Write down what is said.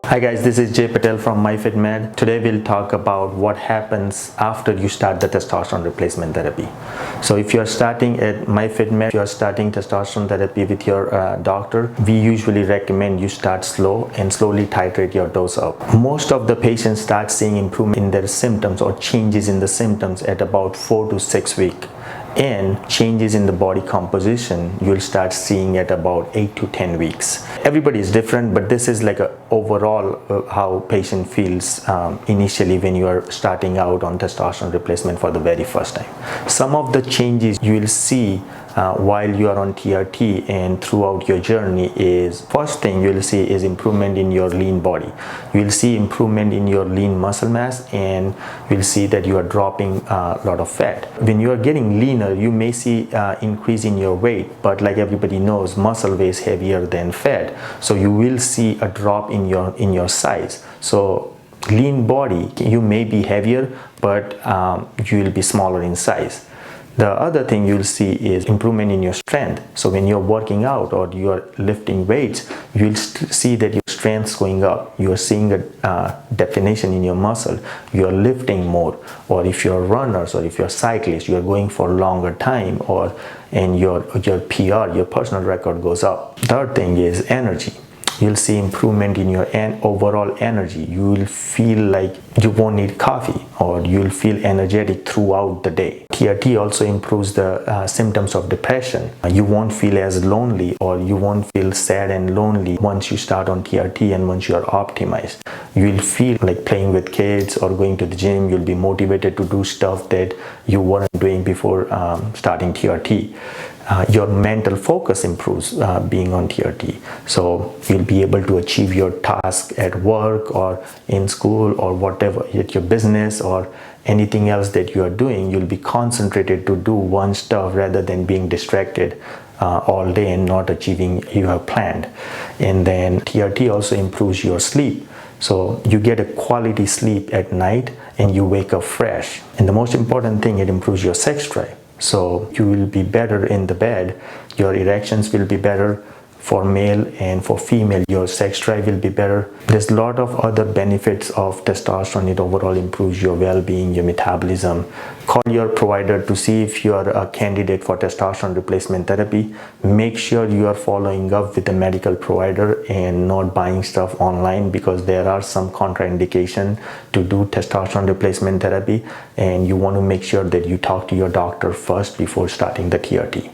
Hi guys, this is Jay Patel from MyFitMed. Today we'll talk about what happens after you start the testosterone replacement therapy. So if you're starting at MyFitMed, you're starting testosterone therapy with your doctor, we usually recommend you start slow and slowly titrate your dose up. Most of the patients start seeing improvement in their symptoms or changes in the symptoms at about 4 to 6 weeks. And changes in the body composition you'll start seeing at about 8 to 10 weeks. Everybody is different, but this is like a overall how patient feels initially when you are starting out on testosterone replacement for the very first time. Some of the changes you will see while you are on TRT and throughout your journey is, first thing you'll see is improvement in your lean body. You'll see improvement in your lean muscle mass, and you'll see that you are dropping a lot of fat. When you are getting leaner, you may see increase in your weight, but like everybody knows, muscle weighs heavier than fat, so you will see a drop in your size. So lean body, you may be heavier, but you will be smaller in size. The other thing you'll see is improvement in your strength. So when you're working out or you're lifting weights, you'll see that your strength's going up. You're seeing a definition in your muscle. You're lifting more. Or if you're runners or if you're cyclists, you're going for a longer time, and your PR, your personal record, goes up. Third thing is energy. You'll see improvement in your overall energy. You will feel like you won't need coffee, or you'll feel energetic throughout the day. TRT also improves the symptoms of depression. You won't feel as lonely, or you won't feel sad and lonely once you start on TRT and once you are optimized. You'll feel like playing with kids or going to the gym. You'll be motivated to do stuff that you weren't doing before starting TRT. Your mental focus improves being on TRT. So you'll be able to achieve your task at work or in school or whatever, at your business or anything else that you are doing. You'll be concentrated to do one stuff rather than being distracted all day and not achieving you have planned. And then TRT also improves your sleep. So you get a quality sleep at night and you wake up fresh. And the most important thing, it improves your sex drive. So you will be better in the bed. Your erections will be better for male, and for female your sex drive will be better. There's a lot of other benefits of testosterone. It overall improves your well-being, your metabolism. Call your provider to see if you are a candidate for testosterone replacement therapy. Make sure you are following up with the medical provider and not buying stuff online, because there are some contraindication to do testosterone replacement therapy, and you want to make sure that you talk to your doctor first before starting the TRT.